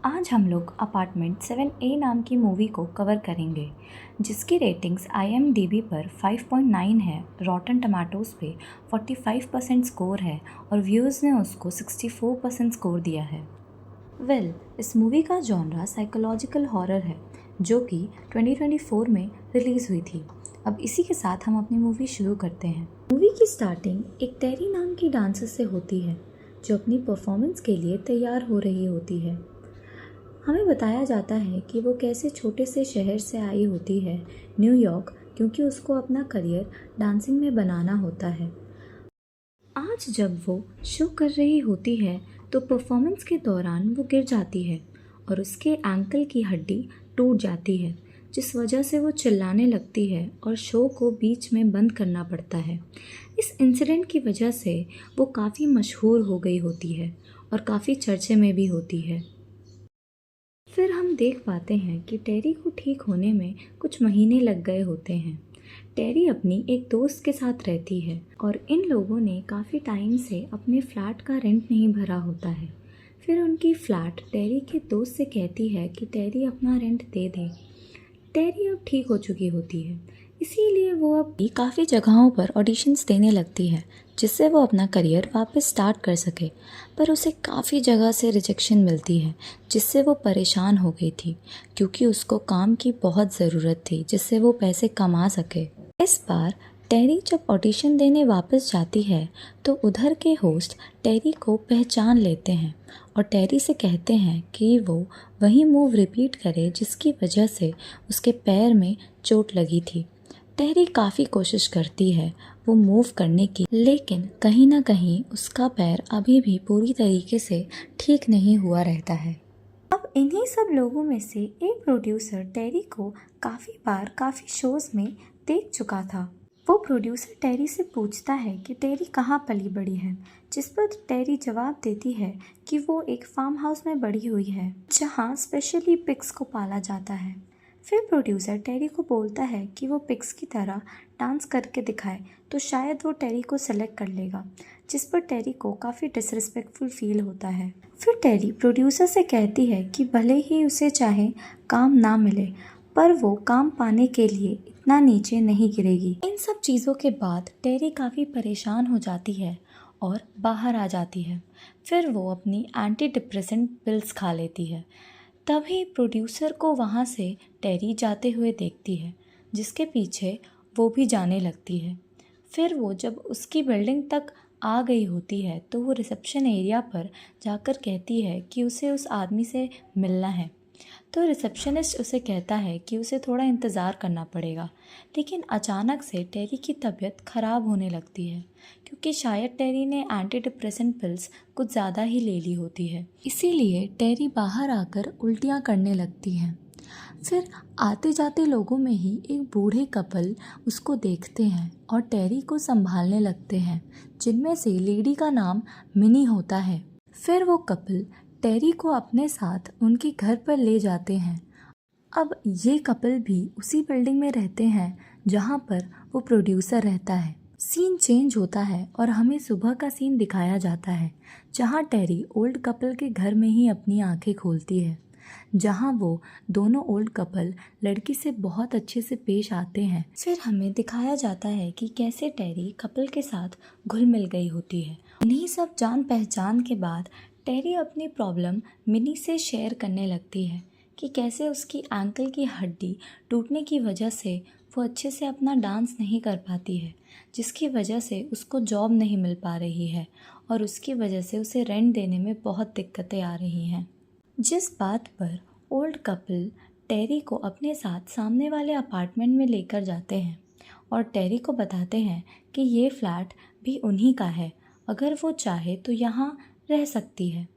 आज हम लोग अपार्टमेंट 7A नाम की मूवी को कवर करेंगे, जिसकी रेटिंग्स IMDb पर 5.9 है, रॉटन टमाटोज़ पे 45% स्कोर है और व्यूज़ ने उसको 64% स्कोर दिया है। इस मूवी का जॉनरा साइकोलॉजिकल हॉरर है, जो कि 2024 में रिलीज़ हुई थी। अब इसी के साथ हम अपनी मूवी शुरू करते हैं। मूवी की स्टार्टिंग एक टेरी नाम की डांसर से होती है, जो अपनी परफॉर्मेंस के लिए तैयार हो रही होती है। हमें बताया जाता है कि वो कैसे छोटे से शहर से आई होती है, न्यूयॉर्क, क्योंकि उसको अपना करियर डांसिंग में बनाना होता है। आज जब वो शो कर रही होती है तो परफॉर्मेंस के दौरान वो गिर जाती है और उसके एंकल की हड्डी टूट जाती है, जिस वजह से वो चिल्लाने लगती है और शो को बीच में बंद करना पड़ता है। इस इंसिडेंट की वजह से वो काफ़ी मशहूर हो गई होती है और काफ़ी चर्चे में भी होती है। फिर हम देख पाते हैं कि टेरी को ठीक होने में कुछ महीने लग गए होते हैं। टेरी अपनी एक दोस्त के साथ रहती है और इन लोगों ने काफ़ी टाइम से अपने फ्लैट का रेंट नहीं भरा होता है। फिर उनकी फ्लैट टेरी के दोस्त से कहती है कि टेरी अपना रेंट दे दे। टेरी अब ठीक हो चुकी होती है, इसीलिए वो अब भी काफ़ी जगहों पर ऑडिशंस देने लगती है, जिससे वो अपना करियर वापस स्टार्ट कर सके। पर उसे काफ़ी जगह से रिजेक्शन मिलती है, जिससे वो परेशान हो गई थी, क्योंकि उसको काम की बहुत ज़रूरत थी जिससे वो पैसे कमा सके। इस बार टेरी जब ऑडिशन देने वापस जाती है तो उधर के होस्ट टेरी को पहचान लेते हैं और टेरी से कहते हैं कि वो वही मूव रिपीट करे जिसकी वजह से उसके पैर में चोट लगी थी। टेरी काफ़ी कोशिश करती है वो मूव करने की, लेकिन कहीं ना कहीं उसका पैर अभी भी पूरी तरीके से ठीक नहीं हुआ रहता है। अब इन्हीं सब लोगों में से एक प्रोड्यूसर टेरी को काफ़ी बार काफ़ी शोज़ में देख चुका था। वो प्रोड्यूसर टेरी से पूछता है कि टेरी कहाँ पली बड़ी है, जिस पर टेरी जवाब देती है कि वो एक फार्म हाउस में बड़ी हुई है, जहाँ स्पेशली पिग्स को पाला जाता है। फिर प्रोड्यूसर टेरी को बोलता है कि वो पिग्स की तरह डांस करके दिखाए तो शायद वो टेरी को सेलेक्ट कर लेगा, जिस पर टेरी को काफ़ी डिसरिस्पेक्टफुल फील होता है। फिर टेरी प्रोड्यूसर से कहती है कि भले ही उसे चाहे काम ना मिले, पर वो काम पाने के लिए इतना नीचे नहीं गिरेगी। इन सब चीज़ों के बाद टेरी काफ़ी परेशान हो जाती है और बाहर आ जाती है। फिर वो अपनी एंटी डिप्रेसेंट पिल्स खा लेती है। तभी प्रोड्यूसर को वहाँ से टेरी जाते हुए देखती है, जिसके पीछे वो भी जाने लगती है। फिर वो जब उसकी बिल्डिंग तक आ गई होती है तो वो रिसेप्शन एरिया पर जाकर कहती है कि उसे उस आदमी से मिलना है। तो रिसेप्शनिस्ट उसे कहता है कि उसे थोड़ा इंतज़ार करना पड़ेगा, लेकिन अचानक से टेरी की तबीयत ख़राब होने लगती है, क्योंकि शायद टेरी ने एंटी डिप्रेसेंट पिल्स कुछ ज़्यादा ही ले ली होती है। इसीलिए टेरी बाहर आकर उल्टियाँ करने लगती हैं। फिर आते जाते लोगों में ही एक बूढ़े कपल उसको देखते हैं और टेरी को संभालने लगते हैं, जिनमें से लेडी का नाम मिनी होता है। फिर वो कपल टेरी को अपने साथ उनके घर पर ले जाते हैं। अब ये कपल भी उसी बिल्डिंग में रहते हैं जहाँ पर वो प्रोड्यूसर रहता है। सीन चेंज होता है और हमें सुबह का सीन दिखाया जाता है, जहाँ टेरी ओल्ड कपल के घर में ही अपनी आंखें खोलती है, जहाँ वो दोनों ओल्ड कपल लड़की से बहुत अच्छे से पेश आते हैं। फिर हमें दिखाया जाता है कि कैसे टेरी कपल के साथ घुल मिल गई होती है। इन्हीं सब जान पहचान के बाद टेरी अपनी प्रॉब्लम मिनी से शेयर करने लगती है कि कैसे उसकी एंकल की हड्डी टूटने की वजह से वो अच्छे से अपना डांस नहीं कर पाती है, जिसकी वजह से उसको जॉब नहीं मिल पा रही है और उसकी वजह से उसे रेंट देने में बहुत दिक्कतें आ रही हैं। जिस बात पर ओल्ड कपल टेरी को अपने साथ सामने वाले अपार्टमेंट में लेकर जाते हैं और टेरी को बताते हैं कि ये फ्लैट भी उन्हीं का है, अगर वो चाहे तो यहाँ रह सकती है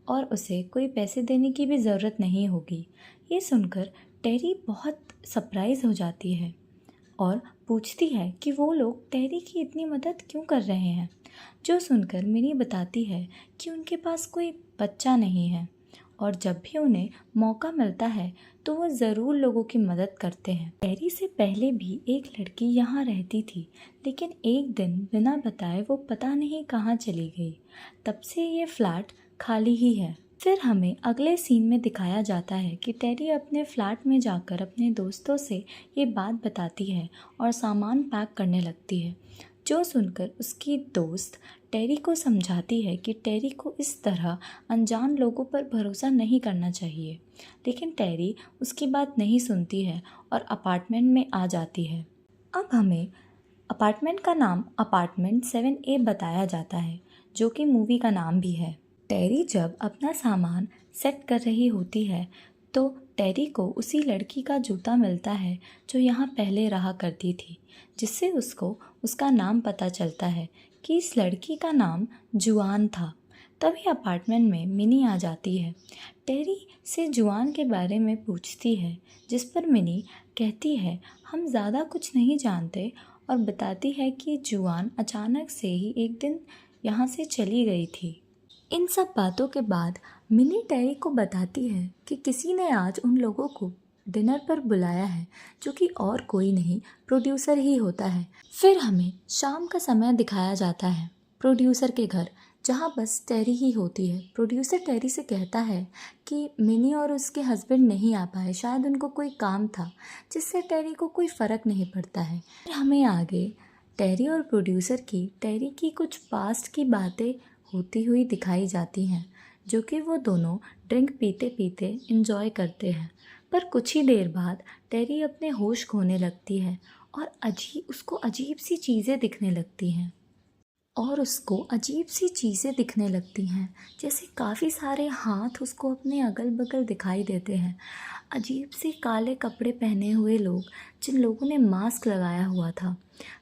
और उसे कोई पैसे देने की भी ज़रूरत नहीं होगी। ये सुनकर टेरी बहुत सरप्राइज़ हो जाती है और पूछती है कि वो लोग टेरी की इतनी मदद क्यों कर रहे हैं, जो सुनकर मिनी बताती है कि उनके पास कोई बच्चा नहीं है और जब भी उन्हें मौका मिलता है तो वो ज़रूर लोगों की मदद करते हैं। टेरी से पहले भी एक लड़की यहाँ रहती थी, लेकिन एक दिन बिना बताए वो पता नहीं कहाँ चली गई। तब से ये फ्लैट खाली ही है। फिर हमें अगले सीन में दिखाया जाता है कि टेरी अपने फ्लैट में जाकर अपने दोस्तों से ये बात बताती है और सामान पैक करने लगती है, जो सुनकर उसकी दोस्त टेरी को समझाती है कि टेरी को इस तरह अनजान लोगों पर भरोसा नहीं करना चाहिए। लेकिन टेरी उसकी बात नहीं सुनती है और अपार्टमेंट में आ जाती है। अब हमें अपार्टमेंट का नाम अपार्टमेंट 7A बताया जाता है, जो कि मूवी का नाम भी है। टेरी जब अपना सामान सेट कर रही होती है तो टेरी को उसी लड़की का जूता मिलता है जो यहाँ पहले रहा करती थी, जिससे उसको उसका नाम पता चलता है कि इस लड़की का नाम जुआन था। तभी अपार्टमेंट में मिनी आ जाती है, टेरी से जुआन के बारे में पूछती है, जिस पर मिनी कहती है हम ज़्यादा कुछ नहीं जानते और बताती है कि जुआन अचानक से ही एक दिन यहाँ से चली गई थी। इन सब बातों के बाद मिनी टेरी को बताती है कि किसी ने आज उन लोगों को डिनर पर बुलाया है, जो कि और कोई नहीं प्रोड्यूसर ही होता है। फिर हमें शाम का समय दिखाया जाता है प्रोड्यूसर के घर, जहाँ बस टेरी ही होती है। प्रोड्यूसर टेरी से कहता है कि मिनी और उसके हस्बैंड नहीं आ पाए, शायद उनको कोई काम था, जिससे टेरी को कोई फ़र्क नहीं पड़ता है। फिर हमें आगे टेरी और प्रोड्यूसर की टेरी की कुछ पास्ट की बातें होती हुई दिखाई जाती हैं, जो कि वो दोनों ड्रिंक पीते पीते एंजॉय करते हैं। पर कुछ ही देर बाद टेरी अपने होश खोने लगती है और उसको अजीब सी चीज़ें दिखने लगती हैं जैसे काफ़ी सारे हाथ उसको अपने अगल बगल दिखाई देते हैं। अजीब से काले कपड़े पहने हुए लोग, जिन लोगों ने मास्क लगाया हुआ था।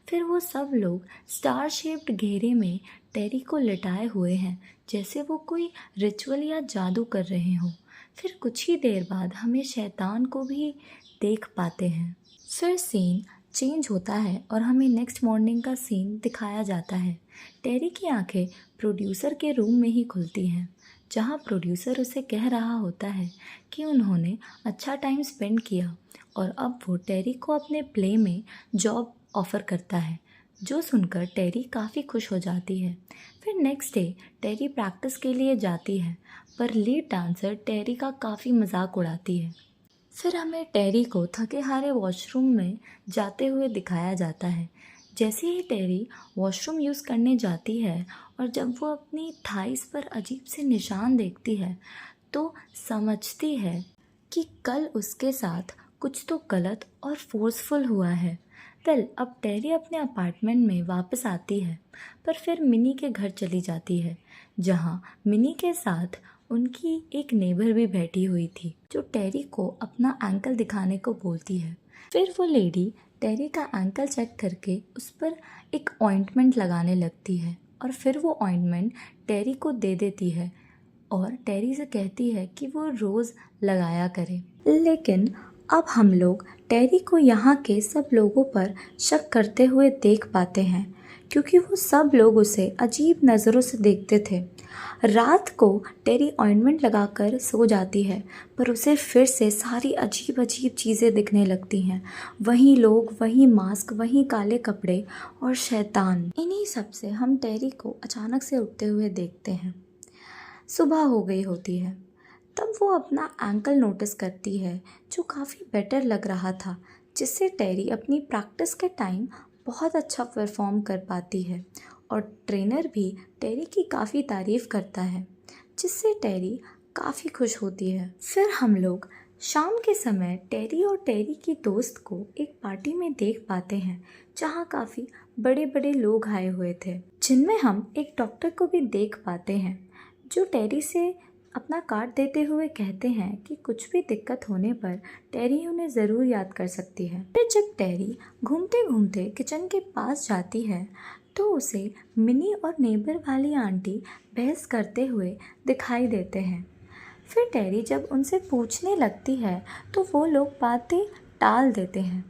फिर वो सब लोग स्टार शेप्ड घेरे में टेरी को लिटाए हुए हैं, जैसे वो कोई रिचुअल या जादू कर रहे हों। फिर कुछ ही देर बाद हमें शैतान को भी देख पाते हैं। फिर सीन चेंज होता है और हमें नेक्स्ट मॉर्निंग का सीन दिखाया जाता है। टेरी की आंखें प्रोड्यूसर के रूम में ही खुलती हैं, जहां प्रोड्यूसर उसे कह रहा होता है कि उन्होंने अच्छा टाइम स्पेंड किया और अब वो टेरी को अपने प्ले में जॉब ऑफ़र करता है, जो सुनकर टेरी काफ़ी खुश हो जाती है। फिर नेक्स्ट डे टेरी प्रैक्टिस के लिए जाती है, पर लीड डांसर टेरी का काफ़ी मजाक उड़ाती है। फिर हमें टेरी को थके हारे वॉशरूम में जाते हुए दिखाया जाता है। जैसे ही टेरी वॉशरूम यूज़ करने जाती है और जब वो अपनी थाइस पर अजीब से निशान देखती है, तो समझती है कि कल उसके साथ कुछ तो गलत और फोर्सफुल हुआ है। अब टेरी अपने अपार्टमेंट में वापस आती है, पर फिर मिनी के घर चली जाती है, जहाँ मिनी के साथ उनकी एक नेबर भी बैठी हुई थी, जो टेरी को अपना एंकल दिखाने को बोलती है। फिर वो लेडी टेरी का एंकल चेक करके उस पर एक ऑइंटमेंट लगाने लगती है और फिर वो ऑइंटमेंट टेरी को दे देती है और टेरी से कहती है कि वो रोज़ लगाया करे। लेकिन अब हम लोग टेरी को यहाँ के सब लोगों पर शक करते हुए देख पाते हैं, क्योंकि वो सब लोग उसे अजीब नज़रों से देखते थे। रात को टेरी ऑइंटमेंट लगाकर सो जाती है, पर उसे फिर से सारी अजीब अजीब चीज़ें दिखने लगती हैं। वही लोग, वही मास्क, वही काले कपड़े और शैतान। इन्हीं सब से हम टेरी को अचानक से उठते हुए देखते हैं। सुबह हो गई होती है, तब वो अपना एंकल नोटिस करती है, जो काफ़ी बेटर लग रहा था, जिससे टेरी अपनी प्रैक्टिस के टाइम बहुत अच्छा परफॉर्म कर पाती है और ट्रेनर भी टेरी की काफ़ी तारीफ़ करता है, जिससे टेरी काफ़ी खुश होती है। फिर हम लोग शाम के समय टेरी और टेरी की दोस्त को एक पार्टी में देख पाते हैं, जहाँ काफ़ी बड़े बड़े लोग आए हुए थे, जिनमें हम एक डॉक्टर को भी देख पाते हैं, जो टेरी से अपना कार्ड देते हुए कहते हैं कि कुछ भी दिक्कत होने पर टेरी उन्हें ज़रूर याद कर सकती है। फिर जब टेरी घूमते घूमते किचन के पास जाती है, तो उसे मिनी और नेबर वाली आंटी बहस करते हुए दिखाई देते हैं। फिर टेरी जब उनसे पूछने लगती है, तो वो लोग बातें टाल देते हैं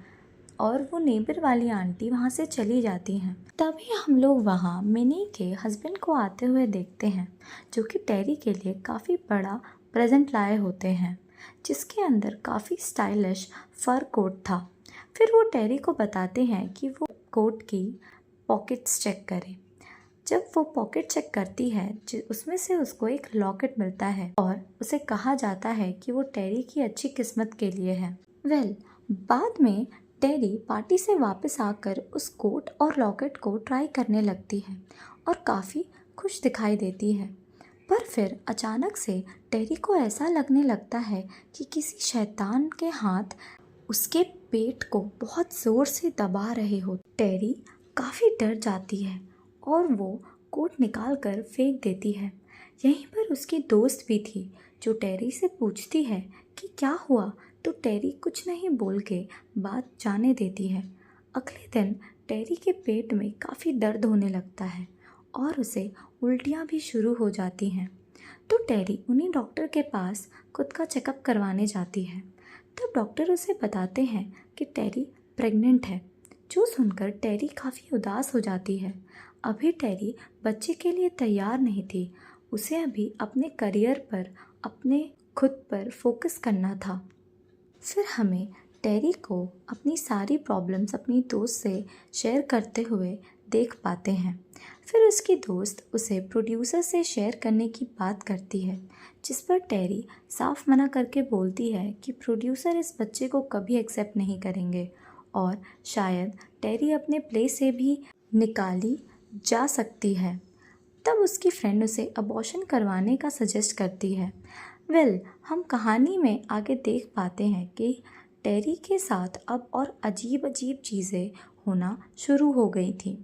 और वो नेबर वाली आंटी वहाँ से चली जाती हैं। तभी हम लोग वहाँ मिनी के हस्बैंड को आते हुए देखते हैं, जो कि टेरी के लिए काफ़ी बड़ा प्रेजेंट लाए होते हैं, जिसके अंदर काफ़ी स्टाइलिश फर कोट था। फिर वो टेरी को बताते हैं कि वो कोट की पॉकेट्स चेक करें। जब वो पॉकेट चेक करती है उसमें से उसको एक लॉकेट मिलता है और उसे कहा जाता है कि वो टेरी की अच्छी किस्मत के लिए है। बाद में टेरी पार्टी से वापस आकर उस कोट और लॉकेट को ट्राई करने लगती है और काफ़ी खुश दिखाई देती है। पर फिर अचानक से टेरी को ऐसा लगने लगता है कि किसी शैतान के हाथ उसके पेट को बहुत ज़ोर से दबा रहे हो। टेरी काफ़ी डर जाती है और वो कोट निकाल कर फेंक देती है। यहीं पर उसकी दोस्त भी थी जो टेरी से पूछती है कि क्या हुआ, तो टेरी कुछ नहीं बोल के बात जाने देती है। अगले दिन टेरी के पेट में काफ़ी दर्द होने लगता है और उसे उल्टियाँ भी शुरू हो जाती हैं। तो टेरी उन्हीं डॉक्टर के पास खुद का चेकअप करवाने जाती है। तब डॉक्टर उसे बताते हैं कि टेरी प्रेग्नेंट है, जो सुनकर टेरी काफ़ी उदास हो जाती है। अभी टेरी बच्चे के लिए तैयार नहीं थी, उसे अभी अपने करियर पर, अपने खुद पर फोकस करना था। फिर हमें टेरी को अपनी सारी प्रॉब्लम्स अपनी दोस्त से शेयर करते हुए देख पाते हैं। फिर उसकी दोस्त उसे प्रोड्यूसर से शेयर करने की बात करती है, जिस पर टेरी साफ मना करके बोलती है कि प्रोड्यूसर इस बच्चे को कभी एक्सेप्ट नहीं करेंगे और शायद टेरी अपने प्ले से भी निकाली जा सकती है। तब उसकी फ्रेंड उसे अबॉर्शन करवाने का सजेस्ट करती है। हम कहानी में आगे देख पाते हैं कि टेरी के साथ अब और अजीब अजीब चीज़ें होना शुरू हो गई थी।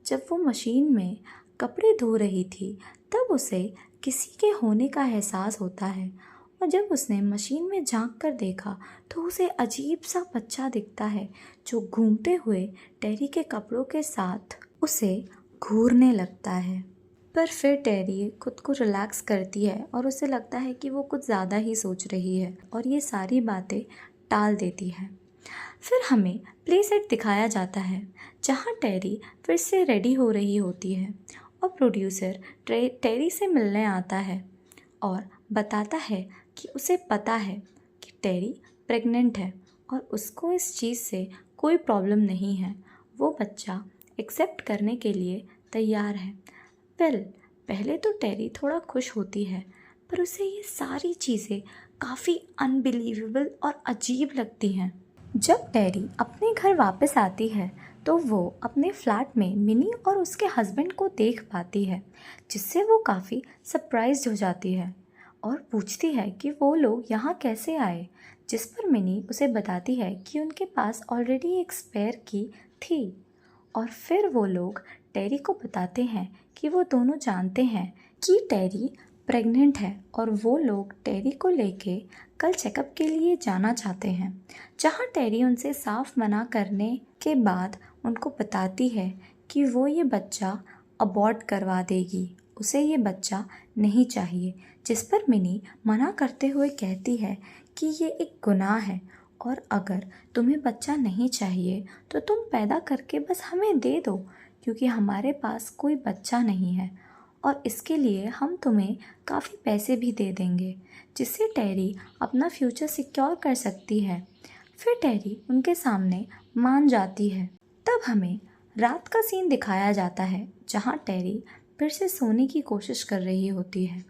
जब वो मशीन में कपड़े धो रही थी तब उसे किसी के होने का एहसास होता है और जब उसने मशीन में झांक कर देखा तो उसे अजीब सा बच्चा दिखता है जो घूमते हुए टेरी के कपड़ों के साथ उसे घूरने लगता है। पर फिर टेरी खुद को रिलैक्स करती है और उसे लगता है कि वो कुछ ज़्यादा ही सोच रही है और ये सारी बातें टाल देती है। फिर हमें प्ले सेट दिखाया जाता है जहाँ टेरी फिर से रेडी हो रही होती है और प्रोड्यूसर टेरी से मिलने आता है और बताता है कि उसे पता है कि टेरी प्रेग्नेंट है और उसको इस चीज़ से कोई प्रॉब्लम नहीं है, वो बच्चा एक्सेप्ट करने के लिए तैयार है। पहले तो टेरी थोड़ा खुश होती है पर उसे ये सारी चीज़ें काफ़ी अनबिलीवेबल और अजीब लगती हैं। जब टेरी अपने घर वापस आती है तो वो अपने फ्लैट में मिनी और उसके हस्बैंड को देख पाती है, जिससे वो काफ़ी सरप्राइज्ड हो जाती है और पूछती है कि वो लोग यहाँ कैसे आए, जिस पर मिनी उसे बताती है कि उनके पास ऑलरेडी एक स्पेयर की थी। और फिर वो लोग टेरी को बताते हैं कि वो दोनों जानते हैं कि टेरी प्रेग्नेंट है और वो लोग टेरी को लेके कल चेकअप के लिए जाना चाहते हैं, जहाँ टेरी उनसे साफ मना करने के बाद उनको बताती है कि वो ये बच्चा अबॉर्ट करवा देगी, उसे ये बच्चा नहीं चाहिए। जिस पर मिनी मना करते हुए कहती है कि ये एक गुनाह है और अगर तुम्हें बच्चा नहीं चाहिए तो तुम पैदा करके बस हमें दे दो, क्योंकि हमारे पास कोई बच्चा नहीं है और इसके लिए हम तुम्हें काफ़ी पैसे भी दे देंगे, जिससे टेरी अपना फ्यूचर सिक्योर कर सकती है। फिर टेरी उनके सामने मान जाती है। तब हमें रात का सीन दिखाया जाता है जहाँ टेरी फिर से सोने की कोशिश कर रही होती है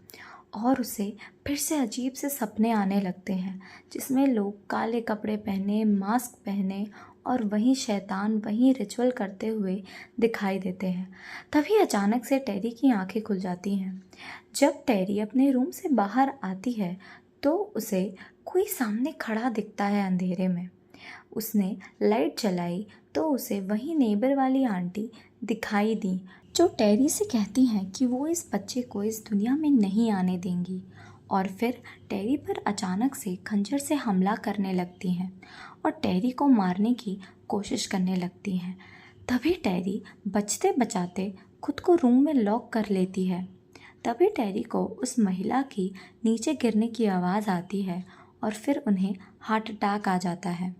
और उसे फिर से अजीब से सपने आने लगते हैं, जिसमें लोग काले कपड़े पहने, मास्क पहने और वहीं शैतान वहीं रिचुअल करते हुए दिखाई देते हैं। तभी अचानक से टेरी की आंखें खुल जाती हैं। जब टेरी अपने रूम से बाहर आती है तो उसे कोई सामने खड़ा दिखता है अंधेरे में। उसने लाइट जलाई तो उसे वहीं नेबर वाली आंटी दिखाई दी, जो टेरी से कहती हैं कि वो इस बच्चे को इस दुनिया में नहीं आने देंगी और फिर टेरी पर अचानक से खंजर से हमला करने लगती हैं और टेरी को मारने की कोशिश करने लगती हैं। तभी टेरी बचते बचाते खुद को रूम में लॉक कर लेती है। तभी टेरी को उस महिला की नीचे गिरने की आवाज़ आती है और फिर उन्हें हार्ट अटैक आ जाता है।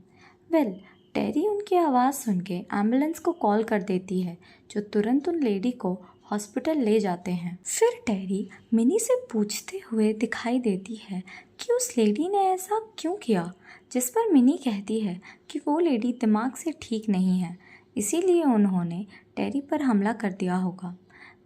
टेरी उनकी आवाज़ सुन के एम्बुलेंस को कॉल कर देती है, जो तुरंत उन लेडी को हॉस्पिटल ले जाते हैं। फिर टेरी मिनी से पूछते हुए दिखाई देती है कि उस लेडी ने ऐसा क्यों किया, जिस पर मिनी कहती है कि वो लेडी दिमाग से ठीक नहीं है, इसीलिए उन्होंने टेरी पर हमला कर दिया होगा।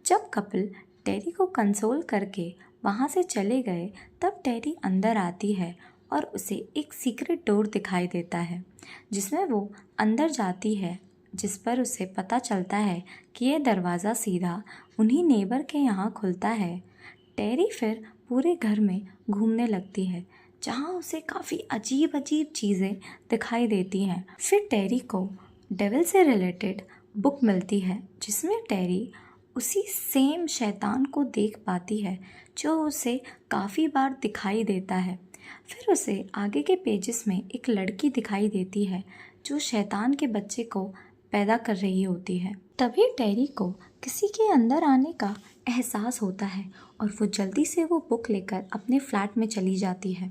जब कपल टेरी को कंसोल करके वहाँ से चले गए तब टेरी अंदर आती है और उसे एक सीक्रेट डोर दिखाई देता है जिसमें वो अंदर जाती है, जिस पर उसे पता चलता है कि यह दरवाज़ा सीधा उन्हीं नेबर के यहाँ खुलता है। टेरी फिर पूरे घर में घूमने लगती है जहाँ उसे काफ़ी अजीब अजीब चीज़ें दिखाई देती हैं। फिर टेरी को डेविल से रिलेटेड बुक मिलती है जिसमें टेरी उसी सेम शैतान को देख पाती है जो उसे काफ़ी बार दिखाई देता है। फिर उसे आगे के पेजेस में एक लड़की दिखाई देती है जो शैतान के बच्चे को पैदा कर रही होती है। तभी टेरी को किसी के अंदर आने का एहसास होता है और वो जल्दी से वो बुक लेकर अपने फ्लैट में चली जाती है।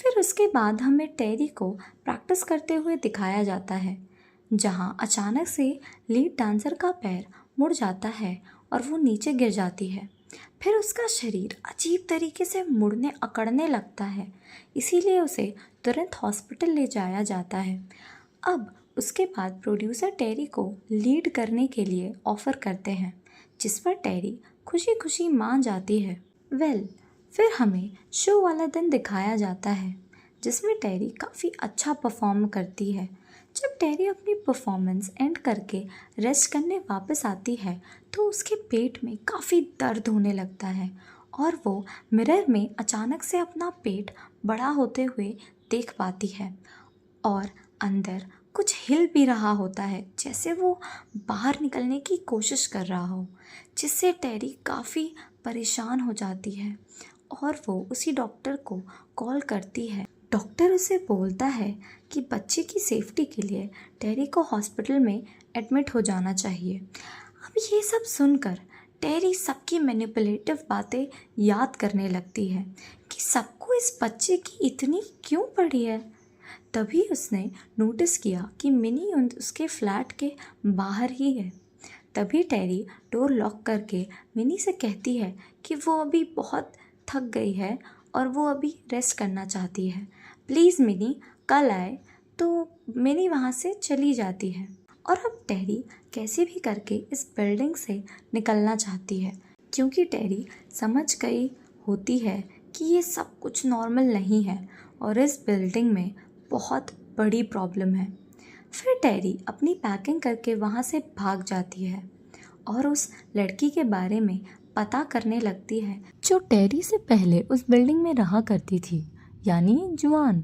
फिर उसके बाद हमें टेरी को प्रैक्टिस करते हुए दिखाया जाता है जहाँ अचानक से लीड डांसर का पैर मुड़ जाता है और वो नीचे गिर जाती है। फिर उसका शरीर अजीब तरीके से मुड़ने अकड़ने लगता है, इसीलिए उसे तुरंत हॉस्पिटल ले जाया जाता है। अब उसके बाद प्रोड्यूसर टेरी को लीड करने के लिए ऑफ़र करते हैं जिस पर टेरी खुशी खुशी मान जाती है। फिर हमें शो वाला दिन दिखाया जाता है जिसमें टेरी काफ़ी अच्छा परफॉर्म करती है। जब टेरी अपनी परफॉर्मेंस एंड करके रेस्ट करने वापस आती है तो उसके पेट में काफ़ी दर्द होने लगता है और वो मिरर में अचानक से अपना पेट बड़ा होते हुए देख पाती है और अंदर कुछ हिल भी रहा होता है जैसे वो बाहर निकलने की कोशिश कर रहा हो, जिससे टेरी काफ़ी परेशान हो जाती है और वो उसी डॉक्टर को कॉल करती है। डॉक्टर उसे बोलता है कि बच्चे की सेफ्टी के लिए टेरी को हॉस्पिटल में एडमिट हो जाना चाहिए। अब ये सब सुनकर टेरी सबकी मैनिपुलेटिव बातें याद करने लगती है कि सबको इस बच्चे की इतनी क्यों पड़ी है। तभी उसने नोटिस किया कि मिनी उसके फ्लैट के बाहर ही है। तभी टेरी डोर लॉक करके मिनी से कहती है कि वो अभी बहुत थक गई है और वो अभी रेस्ट करना चाहती है, प्लीज़ मिनी कल आए। तो मिनी वहाँ से चली जाती है और अब टेरी कैसे भी करके इस बिल्डिंग से निकलना चाहती है क्योंकि टेरी समझ गई होती है कि ये सब कुछ नॉर्मल नहीं है और इस बिल्डिंग में बहुत बड़ी प्रॉब्लम है। फिर टेरी अपनी पैकिंग करके वहाँ से भाग जाती है और उस लड़की के बारे में पता करने लगती है जो टेरी से पहले उस बिल्डिंग में रहा करती थी, यानी जुआन।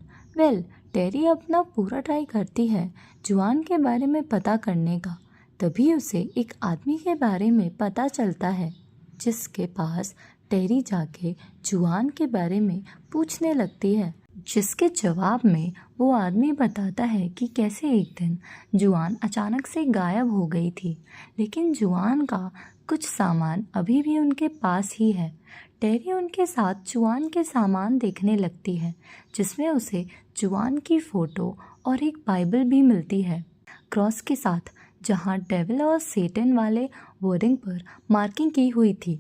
टेरी अपना पूरा ट्राई करती है जुआन के बारे में पता करने का। तभी उसे एक आदमी के बारे में पता चलता है जिसके पास टेरी जाके जुआन के बारे में पूछने लगती है, जिसके जवाब में वो आदमी बताता है कि कैसे एक दिन जुआन अचानक से गायब हो गई थी, लेकिन जुआन का कुछ सामान अभी भी उनके पास ही है। टेरी उनके साथ जुआन के सामान देखने लगती है जिसमें उसे जुआन की फ़ोटो और एक बाइबल भी मिलती है क्रॉस के साथ, जहाँ डेविल और सेटन वाले वर्डिंग पर मार्किंग की हुई थी।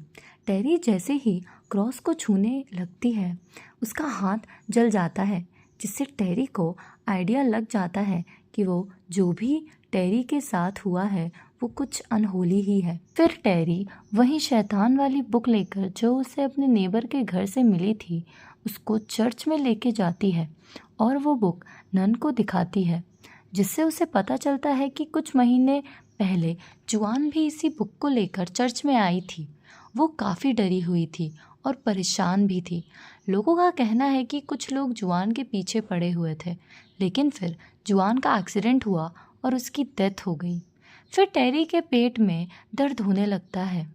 टेरी जैसे ही क्रॉस को छूने लगती है उसका हाथ जल जाता है, जिससे टेरी को आइडिया लग जाता है कि वो जो भी टेरी के साथ हुआ है वो कुछ अनहोली ही है। फिर टेरी वही शैतान वाली बुक लेकर जो उसे अपने नेबर के घर से मिली थी उसको चर्च में लेके जाती है और वो बुक नन को दिखाती है, जिससे उसे पता चलता है कि कुछ महीने पहले जुआन भी इसी बुक को लेकर चर्च में आई थी। वो काफ़ी डरी हुई थी और परेशान भी थी। लोगों का कहना है कि कुछ लोग जुआन के पीछे पड़े हुए थे, लेकिन फिर जुआन का एक्सीडेंट हुआ और उसकी डेथ हो गई। फिर टेरी के पेट में दर्द होने लगता है।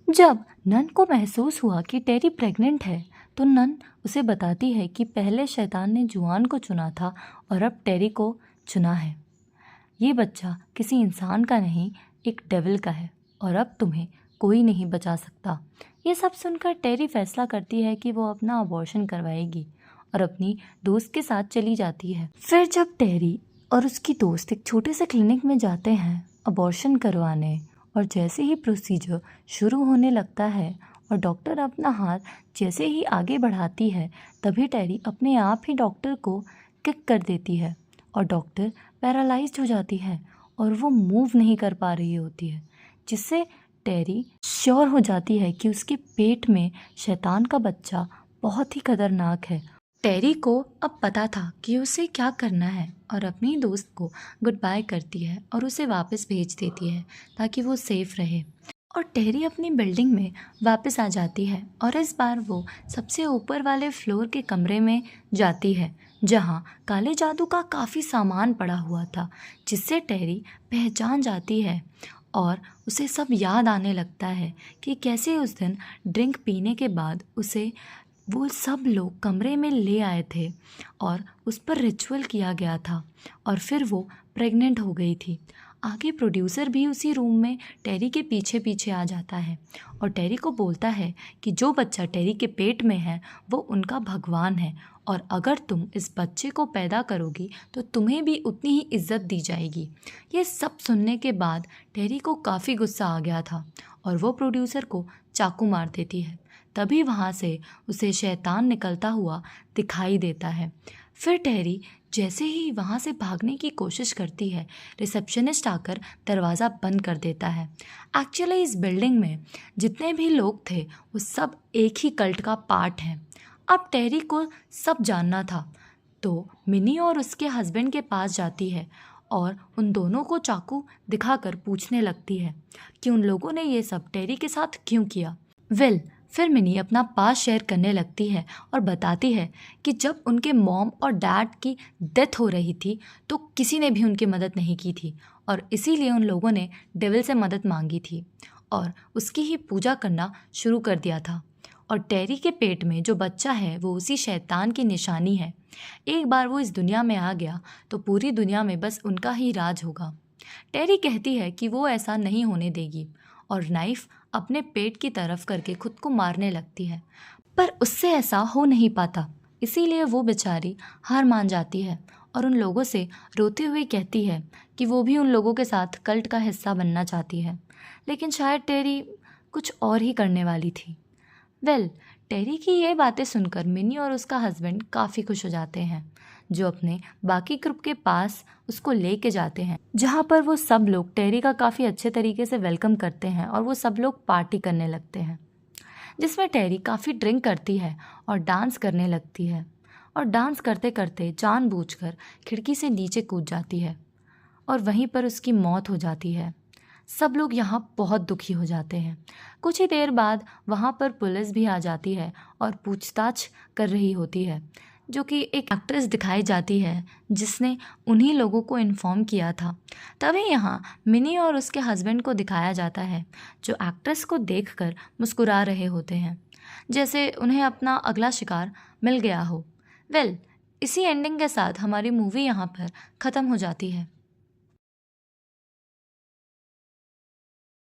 जब नन को महसूस हुआ कि टेरी प्रेग्नेंट है तो नन उसे बताती है कि पहले शैतान ने जुआन को चुना था और अब टेरी को चुना है। ये बच्चा किसी इंसान का नहीं, एक डेविल का है और अब तुम्हें कोई नहीं बचा सकता। ये सब सुनकर टेरी फैसला करती है कि वो अपना अबॉर्शन करवाएगी और अपनी दोस्त के साथ चली जाती है। फिर जब टेरी और उसकी दोस्त एक छोटे से क्लिनिक में जाते हैं अबॉर्शन करवाने, और जैसे ही प्रोसीजर शुरू होने लगता है और डॉक्टर अपना हाथ जैसे ही आगे बढ़ाती है तभी टेरी अपने आप ही डॉक्टर को किक कर देती है और डॉक्टर पैरालाइज्ड हो जाती है और वो मूव नहीं कर पा रही होती है, जिससे टेरी श्योर हो जाती है कि उसके पेट में शैतान का बच्चा बहुत ही खतरनाक है। टेरी को अब पता था कि उसे क्या करना है और अपनी दोस्त को गुड बाय करती है और उसे वापस भेज देती है ताकि वो सेफ रहे। और टेरी अपनी बिल्डिंग में वापस आ जाती है और इस बार वो सबसे ऊपर वाले फ्लोर के कमरे में जाती है जहाँ काले जादू का काफ़ी सामान पड़ा हुआ था, जिससे टेरी पहचान जाती है और उसे सब याद आने लगता है कि कैसे उस दिन ड्रिंक पीने के बाद उसे वो सब लोग कमरे में ले आए थे और उस पर रिचुअल किया गया था और फिर वो प्रेग्नेंट हो गई थी। आगे प्रोड्यूसर भी उसी रूम में टेरी के पीछे पीछे आ जाता है और टेरी को बोलता है कि जो बच्चा टेरी के पेट में है वो उनका भगवान है और अगर तुम इस बच्चे को पैदा करोगी तो तुम्हें भी उतनी ही इज्जत दी जाएगी। ये सब सुनने के बाद टेरी को काफ़ी गुस्सा आ गया था और वो प्रोड्यूसर को चाकू मार देती है। तभी वहाँ से उसे शैतान निकलता हुआ दिखाई देता है। फिर टेरी जैसे ही वहाँ से भागने की कोशिश करती है, रिसेप्शनिस्ट आकर दरवाज़ा बंद कर देता है। एक्चुअली इस बिल्डिंग में जितने भी लोग थे वो सब एक ही कल्ट का पार्ट हैं। अब टेरी को सब जानना था तो मिनी और उसके हस्बैंड के पास जाती है और उन दोनों को चाकू दिखाकर पूछने लगती है कि उन लोगों ने ये सब टेरी के साथ क्यों किया। फिर मिनी अपना पास शेयर करने लगती है और बताती है कि जब उनके मॉम और डैड की डेथ हो रही थी तो किसी ने भी उनकी मदद नहीं की थी और इसीलिए उन लोगों ने डेविल से मदद मांगी थी और उसकी ही पूजा करना शुरू कर दिया था। और टेरी के पेट में जो बच्चा है वो उसी शैतान की निशानी है। एक बार वो इस दुनिया में आ गया तो पूरी दुनिया में बस उनका ही राज होगा। टेरी कहती है कि वो ऐसा नहीं होने देगी और नाइफ अपने पेट की तरफ करके खुद को मारने लगती है, पर उससे ऐसा हो नहीं पाता। इसीलिए वो बेचारी हार मान जाती है और उन लोगों से रोते हुए कहती है कि वो भी उन लोगों के साथ कल्ट का हिस्सा बनना चाहती है, लेकिन शायद टेरी कुछ और ही करने वाली थी। टेरी की ये बातें सुनकर मिनी और उसका हस्बैंड काफ़ी खुश हो जाते हैं, जो अपने बाकी ग्रुप के पास उसको लेके जाते हैं, जहाँ पर वो सब लोग टेरी का काफ़ी अच्छे तरीके से वेलकम करते हैं और वो सब लोग पार्टी करने लगते हैं, जिसमें टेरी काफ़ी ड्रिंक करती है और डांस करने लगती है और डांस करते करते जानबूझकर खिड़की से नीचे कूद जाती है और वहीं पर उसकी मौत हो जाती है। सब लोग यहाँ बहुत दुखी हो जाते हैं। कुछ ही देर बाद वहाँ पर पुलिस भी आ जाती है और पूछताछ कर रही होती है, जो कि एक एक्ट्रेस दिखाई जाती है जिसने उन्हीं लोगों को इन्फॉर्म किया था। तभी यहाँ मिनी और उसके हस्बैंड को दिखाया जाता है, जो एक्ट्रेस को देखकर मुस्कुरा रहे होते हैं, जैसे उन्हें अपना अगला शिकार मिल गया हो। इसी एंडिंग के साथ हमारी मूवी यहाँ पर ख़त्म हो जाती है।